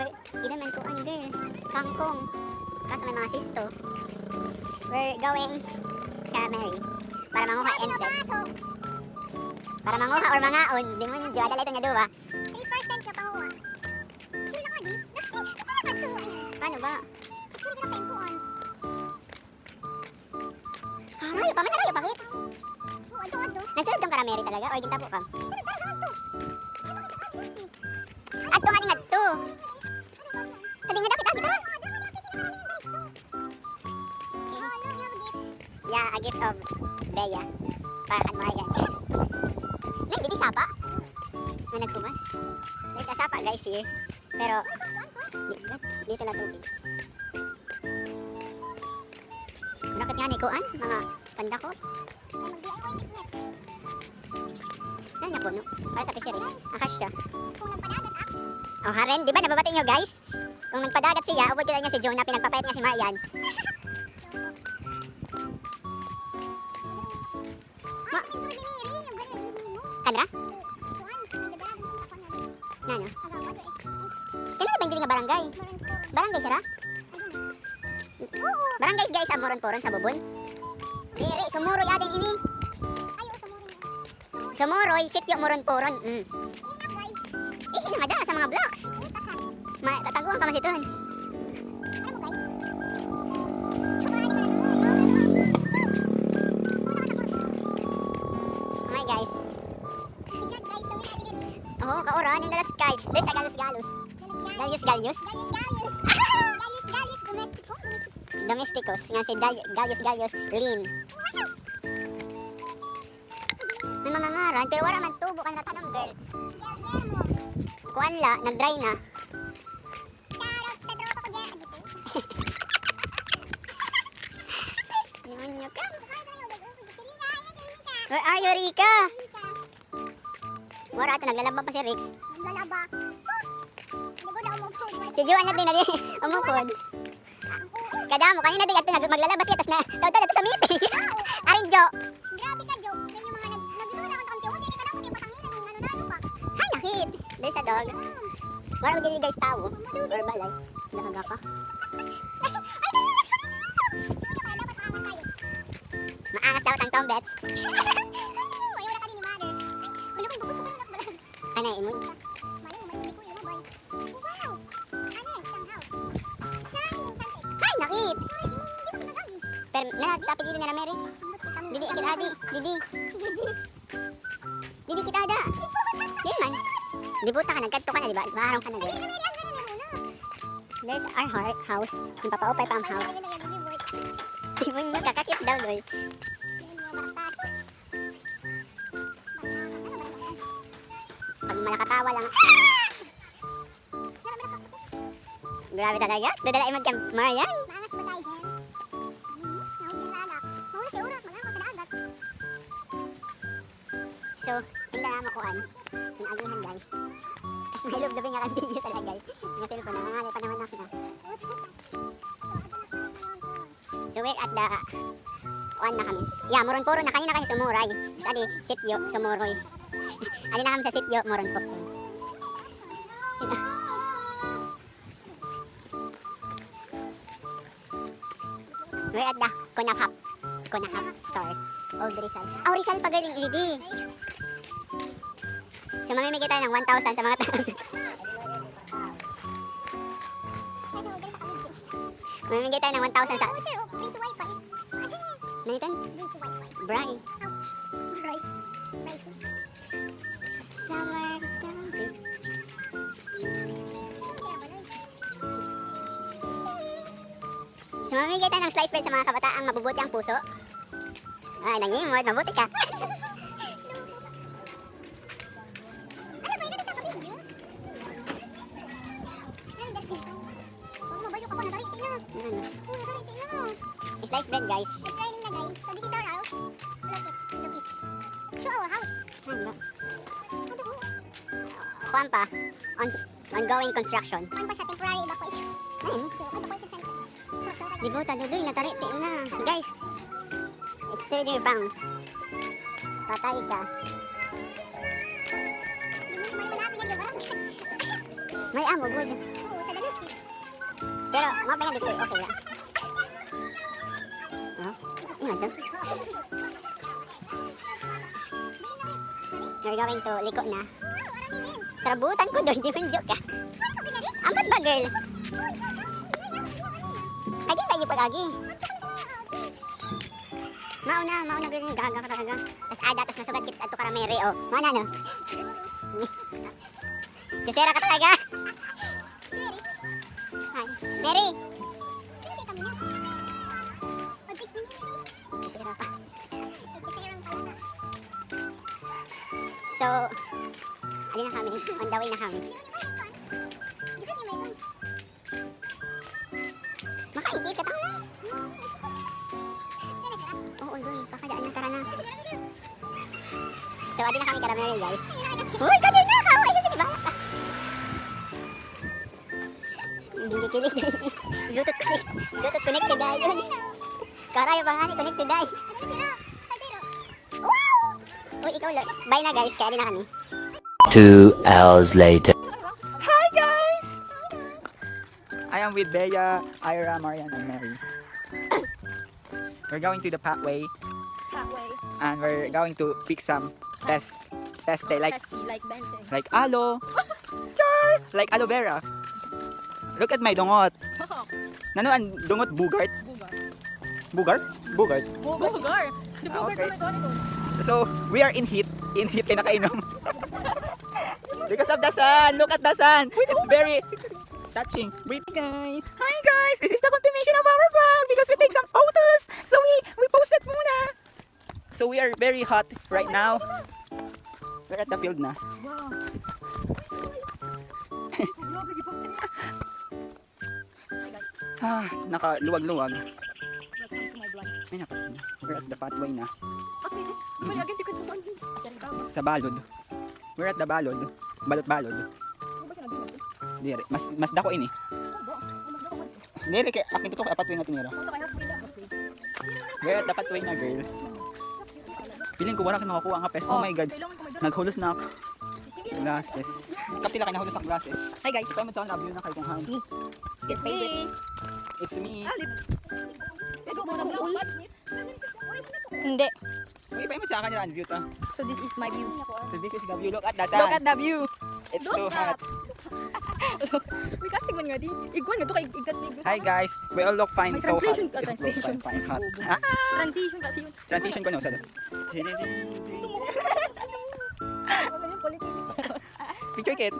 Hindi naman ko ang girl. Kangkong. Kaso may mga sisto. We're going Caramary. Para manguha instead. Para manguha or mangaon. Di mo nyo, adala ito nga duwa. 3% ka panguha. Sure lang adi. Paano ba? Sure ka na penkuan. Karay, pa man na pakit. Ado. Nagsunod tong Caramary talaga or gintabo ka? Pero talaga man to. At kung ating to. Sabi nga daw kita, kita. Yeah, a gift of Bea. Para kan Marian. Nay, hindi sapa. Na nagkumas. There's a sapa guys here. Pero, dito na tubig. Bakit nga ni Kuan? Mga panda ko. Ano niya puno? Para sa fisheries. Akasya. Oh, Haren, di ba nababati nyo guys? Kung nagpadagat siya, ubod sila niya si Jonah, pinagpapayat niya si Marian. Kanra? Nano? Kailan ba hindi nga barangay? Barangay sira? Barangay guys, ang moron-poron sa bubon. Diri, sumuroy ading ini. Sumuroy, sityo moron-poron. Naman da sa mga blocks. Tataguan ka masituhan. Oh my guys. Oh, kaoran yung dalas sky. There's a galos-galos. Galyos-galyos. Domesticos. Nga si galyos-galyos. Lean. May mga ngaran, pero wala man tubo ka na tanong girl. Kuan la, nag-dry na. Nyo ka. Where are you, Rika? Wala ito, naglalaba pa si Rix. Naglalaba. Si Juan niya din na din. Umukod. Kada mo, kanina din ito maglalaba siya. Tapos na, tawad ito sa meeting. Aring Jo. Grabe ka, Jo. May yung mga nagdito na konti. Hindi ka na kunti patanginan yung ano-ano pa. Hay, nakit. There's a dog. Wala magiging guys tao. Or balay. Nakaga ka. Maangas daw ang tombets. Ayaw na ka din ni mother. Hulo kong bukod ko na nakbalag. Anay, imon. Mayo, may ko yung boy. Wow! Ano eh, isang house. Shiny, enchanted. Hay, nakit. Di ba nagagi? Pero natapit dito na Mary. Didi, akit adi. Didi. Didi kita ada. Di man. Di buta ka, nagkadto ka na, di ba? Baharong ka na, girl. There's our house. Yung papaupay pa ang house. Timon nyo, kakakit daw, girl. Pag malakatawa lang. Grabe talaga. Dadalain mo kang Marian. Maangas ba tayo dyan? Nahuli na anak. Nahuli si Urak, malangot na agad. So, hindi na makuhan. Sinagihan, guys. Tapos may loob gabi nga kasi video talaga, guys. Nga cellphone, nangangalay pa naman ako na. So, we're at the... Kuhan na kami. Yeah, moron-poro na. Kanina kasi sumuray. Adi, sityo, sumuroy. Adi na kami sa sityo, moron-po. We're at the Kunahap store. Old Rizal. Oh, Rizal pa girling lady. So, mamimigay tayo ng 1,000 sa mga tao. Mamimigay tayo ng 1,000 sa... Voucher o free wifi. Nanitan? Free wifi. Bray. Right. Right. Summer Town. So, mamimigay tayo ng slice bread sa mga kabataang mabubuti ang puso. Ay, nangimod. Mabuti ka. Ano ba yun? Nagkakabidyo? Ano ba yun? Huwag mabayo ka po. Nagariti na. Ano? Nagariti na. Slice bread, guys. It's raining na guys. So this is our house. Look it. Look it. Show our house. Ano? Ano po? Kuwan pa. Ongoing construction. Ano ba siya? Temporary evacuation. Ayun. So, evacuation center. Di ba, tadudoy, natariti na. Guys, it's third year bang. Patay ka. Hindi naman wala pinaglabaran. May amo, good. Oo, sa Pero, mga pahinga dito, okay lang. Oh, ingat to. We're going to liko na. Tarabutan ko doon, di man joke ka. Ampat ba, girl? Ay, di tayo pag-agi. Mauna girl niya, gaga ka talaga. Tapos ada, tapos nasugat kita sa ato karamere, oh. Mana, no? Jusera ka talaga. Hi. Mary! Jusera ka. So, alin na kami? On the way na kami. Makaigit ka tanga. Oo, doon. Kakadaan na, tara na. So, alin na kami karamere, guys. Uy, kanina na! Kaway ka, diba? Hindi kilig. Bluetooth connected dahil yun. Karayo pa nga ni connected dahil. Wow! Uy, ikaw, bye na guys. Kaya alin na kami. 2 hours later. Hi guys! I am with Bea, Ira, Marian, and Mary. We're going to the pathway and we're going to pick some test like Benten. like aloe, char, like aloe vera. Look at my dungot. Nano ang dungot bugart? Bugart? Bugart. Bugar. Okay. So we are in heat kay nakainom. Because of the sun. Look at the sun. It's very touching. Wait guys. Hi guys. This is the continuation of our vlog because we take some photos. So we posted muna. So we are very hot right now. We're at the field na. Nakaluwag-luwag. Ay, we're at the pathway na. Sa balod. We're at the balod. Balot-balod. Dire, mas dako ini. Dire kay akin to kay pathway nga tinira. We're at the pathway na, girl. Piling ko wala ka nakakuha nga pes. Oh my god. Naghulos na ako. Glasses. Kapila kayo nahulog sa glasses. Hi guys. Ikaw mo sa love you na kayo kung han. It's me. It's me. Hindi. Uy, pa mo sa akin yung view to. So this is my view. So this is the view. Look at that. Look at the view. It's too hot. Uy, casting man nga di. Iguan nga to kay igat ni. Hi guys. We all look fine. May So hot. translation ka, It looks translation. fine, hot. Transition kasi yun. Transition ko no sa. Picture kit.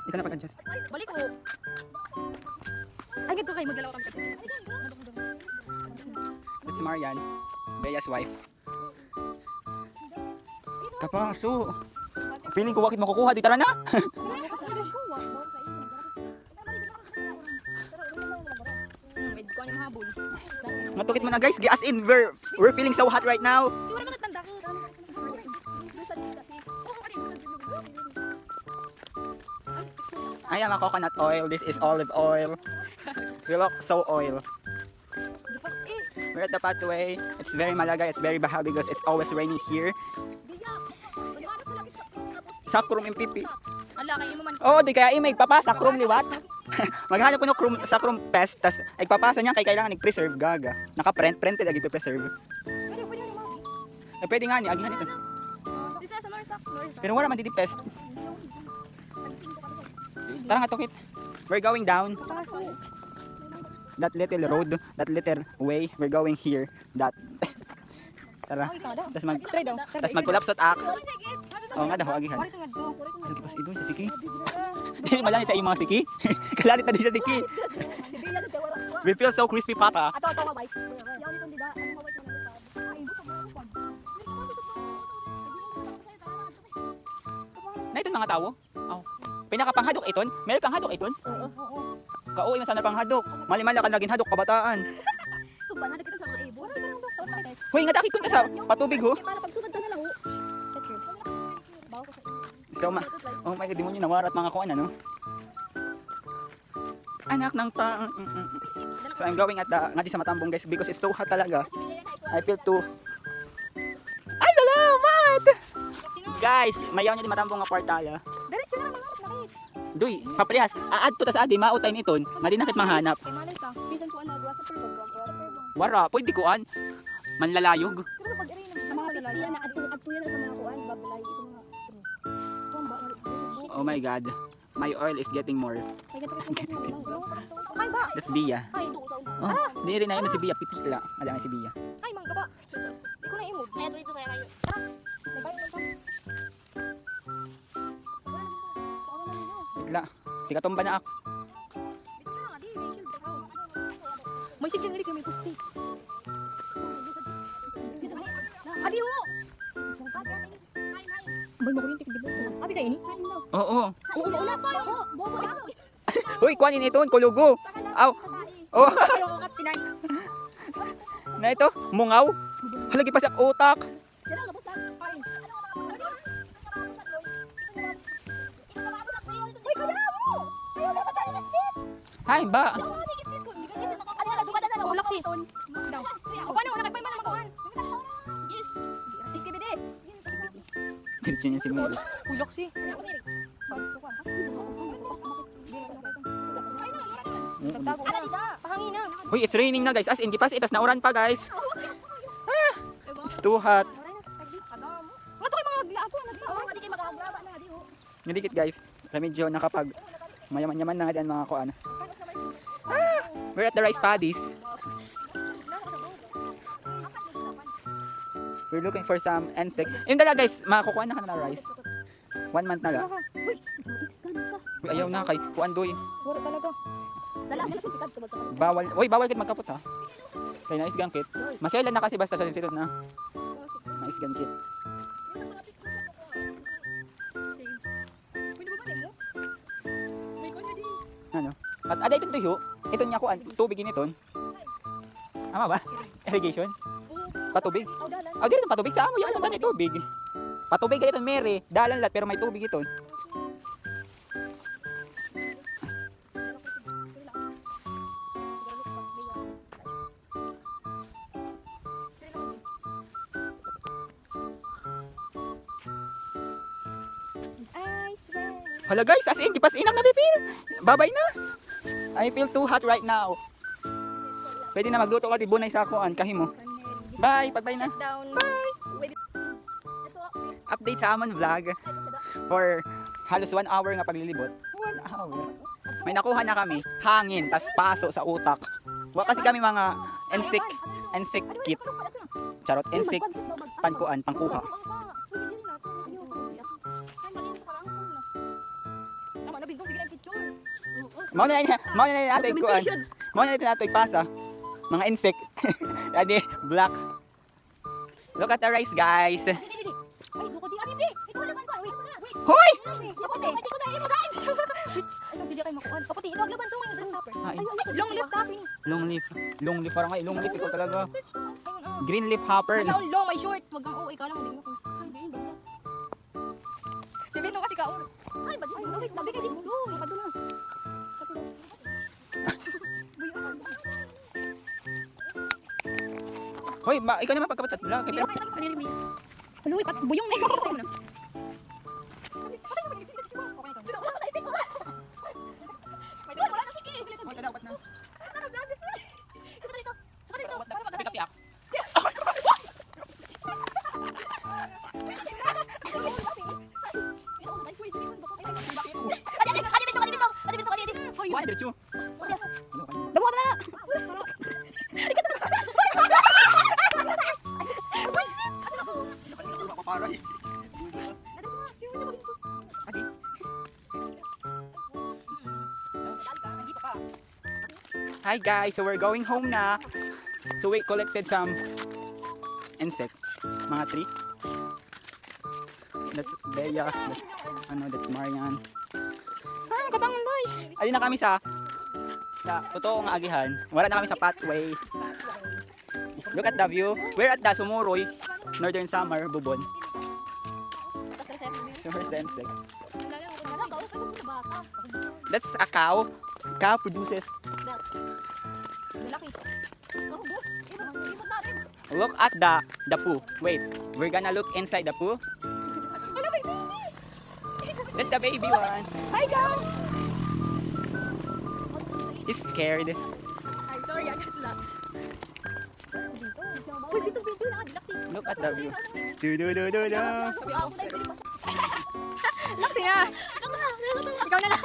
Ikaw na pag-adjust. Balik ko. Ay, ganito kayo magdalaw kami. That's Marian, Bea's wife. Kapaso. Feeling ko bakit makukuha. Di tara na. Wait, ko ano mahabol. Matukit mo na guys. As in, we're feeling so hot right now. Di wala makatanda ko. I am a coconut oil. This is olive oil. We look so oil. We're at the pathway. It's very Malaga. It's very Baha because it's always raining here. Sakrum impipi. Ala, kayo mo man. Oh, di kaya imay papasa krum liwat. Maghanap ko no krum sa krum pest tas ay papasa niya kay kailangan i-preserve gaga. Naka-print printed agi preserve. Eh pwede nga ni agi dito. Dito sa Norsak. Pero wala man dito pest. Tara nga tukit. We're going down that little road, that little way. We're going here. That Tara. Tas magkulapsot ak. Oh nga daw agi han. Lagi pas idon sa siki. Di malani sa imong mga siki. Kalalit na di sa siki. We feel so crispy pata. Ato mabay. Yaw nito dida. Ano mabay na Na iton mga tawo. Oh. Pinakapanghadok iton. May panghadok iton. Oo. Kauwi man sana panghadok. Mali-mali ka naging hadok kabataan. Tuban na kita sa mga ibo. Hoy nga dakit kun ka sa patubig ho. Para pagsunod ka na lang. Check here. So oh my god, demonyo nawarat mga kuan ano. Anak ng ta. So I'm going at the nga di sa Matambong guys because it's so hot talaga. I feel too. Ay salamat. guys, mayaw niya di matambong nga portala. Diretso na mga nakit. Duy, paprihas. Aad to tas adi mautay niton. Madi nakit manghanap. Kay malay ka. Bisan ko ano, sa perbag. Wara, pwede kuan. Manlalayog. Pero pag irin sa mga pistiya na adto yan sa mga kuan, babalay ito mga. Kuan ba? Oh my god. My oil is getting more. Ay gato ka Ay ba? That's Bia. Ay do sa una. Oh, di rin na yun si Bia. Pipila. Alam si Bia. Ay mangga ba? Di ko na imod. Ay dito sa kayo. Tara. Nagbayo na pa. Bitla. Tika tumba na ako. May signal diri kay may pusti. Adi ho. Bay mo ko yung tikdibot. Abi kayo ni? Oo. Oo, una pa yo. Bobo ya. Uy, kuanin ito. Kulugo. Aw. Oh. Ayo ko kapinay. Na ito. Mungaw. Halagi pa sa utak. Dala ka pusta. Ay. Uy, kaya mo. Ayaw na patay na sit. Hay ba? Ulak si. O paano una kay man magawan? Yes. Sige bide. Diretso niya si Mary. Ulak si. Nagtago na. Pahangin na. Uy, it's raining na guys. As in, gipas itas nauran pa guys. Ah, it's too hot. Nga to kay mga aglago na dito. Hindi kay magagraba na dito. Ngadikit guys. Remedyo nakapag mayaman-yaman na nga din mga kuan. Ah, we're at the rice paddies. We're looking for some insect. Yung dala guys, makakukuha na ka na rice. 1 month na lang. Uy, ayaw na kay kuan doy. Wala talaga. Dala sikat to magkapit. Bawal. Uy, bawal kit magkapot ha. Kay nais gangkit. Masaylan na kasi basta sa silod na. Nais gangkit. Pwede ba mo? May kon di. Ano? At aday ito tuyo. Ito niya kuan tubig initon. Ama ba? Irrigation. Patubig. Aw dalan. Ah, dito patubig sa amo. Yung ito dati tubig. Patubig ito, Mary. Dalan lat pero may tubig ito. I swear. Hala guys, as in, di pas inang napipil. Babay na. I feel too hot right now. Pwede na magluto ka di bunay sa kuan kahimo. Bye, pagbay na. Down. Bye. Update sa amon vlog for halos 1 hour nga paglilibot. 1 hour. May nakuha na kami, hangin, tas paso sa utak. Wa kasi kami mga insect kit. Charot, insect pankuan, pangkuha. Mao na natin kuan. Mao na natin pasa. Mga insect. Adi, black. Look at the rice, guys. Ay, duko di abi. Ito laban ko. Wait. Hoy! Kapote. Hindi ko na imo kain. Ano sige kay makuan. Kapote, ito laban to ngayon topper. Ay, Long lift topping. long leaf. Long leaf parang ay long leaf ikaw talaga. Search ko. Ayun. Green leaf hopper. Long, may short. Wag kang ikaw lang din mo. Ay, ba? Sabi no kasi ka. Ay, ba? Ay, sabi ka din. Uy, padula. Hoy, ikaw naman pagkapat vlog. Pero Huluy, pat buyong na ikaw. Why did you? Damo na. Hi guys, so we're going home na. So we collected some insect, mga tree. That's Bella. That's Marian. Ah, katangoy. Ayun na kami sa totoong agihan. Wala na kami sa pathway. Look at the view. We're at the Sumuroy, Northern Samar, Bubon. So here's the insect. That's a cow. Cow produces. Look at the poo. Wait, we're gonna look inside the poo. That's the baby one. Hi, go! He's scared. Ay, sorry, agad lang. Uy, dito, video na. Look at the view. Do. Laksi na. Ikaw na lang.